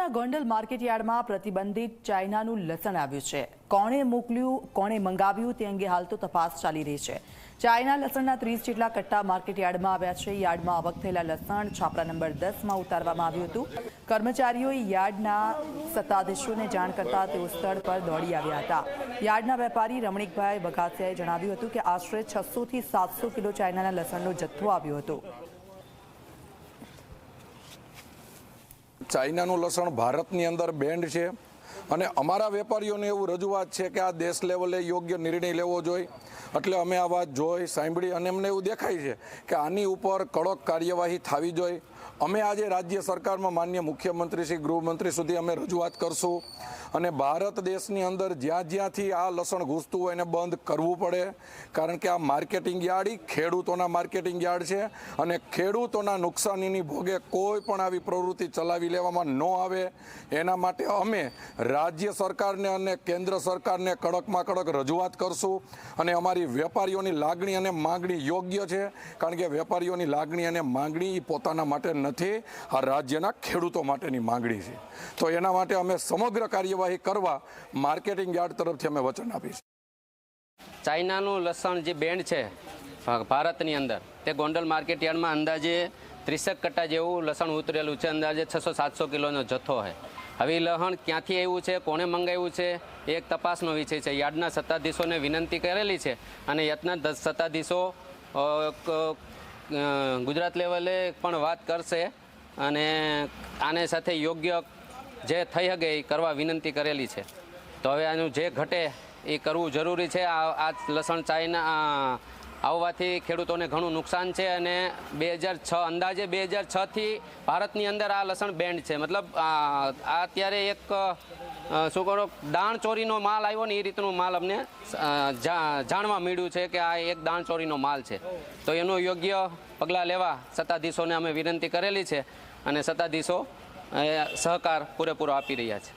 અમદાવાદના ગોંડલ માર્કેટયાર્ડમાં પ્રતિબંધિત ચાઇનાનું લસણ આવ્યું છે। કોણે મોકલ્યું, કોણે મંગાવ્યું તે અંગે હાલ તો તપાસ ચાલી રહી છે। ચાઇના લસણના 30 જેટલા કટ્ટા માર્કેટયાર્ડમાં આવ્યા છે। યાર્ડમાં આવક થયેલા લસણ છાપરા નંબર 10માં ઉતારવામાં આવ્યું હતું। કર્મચારીઓએ યાર્ડના સત્તાધીશોને જાણ કરતા તેઓ સ્થળ પર દોડી આવ્યા હતા। યાર્ડના વેપારી રમણીકભાઈ બગાસિયાએ જણાવ્યું હતું કે આશરે 600 થી 700 કિલો ચાઇનાના લસણનો જથ્થો આવ્યો હતો। ચાઇનાનું લસણ ભારતની અંદર બેન્ડ છે અને અમારા વેપારીઓને એવું રજૂઆત છે કે આ દેશ લેવલે યોગ્ય નિર્ણય લેવો જોઈએ। એટલે અમે આ વાત જોઈ સાંભળી અને અમને એવું દેખાય છે કે આની ઉપર કડક કાર્યવાહી થવી જોઈએ। અમે આજે રાજ્ય સરકારમાં માન્ય મુખ્યમંત્રી શ્રી ગૃહમંત્રી સુધી અમે રજૂઆત કરશું અને ભારત દેશની અંદર જ્યાં જ્યાંથી આ લસણ ઘૂસતું હોય એને બંધ કરવું પડે, કારણ કે આ માર્કેટિંગ યાર્ડ ખેડૂતોના માર્કેટિંગ યાર્ડ છે અને ખેડૂતોના નુકસાનીની ભોગે કોઈ પણ આવી પ્રવૃત્તિ ચલાવી લેવામાં ન આવે એના માટે અમે રાજ્ય સરકારને અને કેન્દ્ર સરકારને કડકમાં કડક રજૂઆત કરશું અને અમારી વેપારીઓની લાગણી અને માગણી યોગ્ય છે, કારણ કે વેપારીઓની લાગણી અને માગણી એ પોતાના માટે નથી, આ રાજ્યના ખેડૂતો માટેની માગણી છે। તો એના માટે અમે સમગ્ર કાર્યવાહી કરવા માર્કેટિંગ યાર્ડ તરફથી અમે વચન આપીશું। ચાઇનાનું લસણ જે બેન્ડ છે ભારતની અંદર તે ગોંડલ માર્કેટ યાર્ડમાં અંદાજે 30 કટ્ટા જેવું લસણ ઉતરેલું છે। અંદાજે 600-700 કિલોનો જથ્થો છે। હવે લસણ ક્યાંથી આવ્યું છે, કોણે મંગાવ્યું છે એ એક તપાસનો વિષય છે। યાર્ડના સત્તાધીશોને વિનંતી કરેલી છે અને યાર્ડના સત્તાધીશો ગુજરાત લેવલે પણ વાત કરશે અને આને સાથે યોગ્ય જે થઈ શકે એ કરવા વિનંતી કરેલી છે। તો હવે આનું જે ઘટે એ કરવું જરૂરી છે। આ લસણ ચાઇના આવવાથી ખેડૂતોને ઘણું નુકસાન છે અને 2006 અંદાજે 2006થી ભારતની અંદર આ લસણ બેન્ડ છે। મતલબ આ અત્યારે એક શું કરો દાણ ચોરીનો માલ આવ્યો ને એ રીતનો માલ અમને જાણવા મળ્યું છે કે આ એક દાણ ચોરીનો માલ છે। તો એનું યોગ્ય પગલાં લેવા સત્તાધીશોને અમે વિનંતી કરેલી છે અને સત્તાધીશો સહકાર પૂરેપૂરો આપી રહ્યા છે।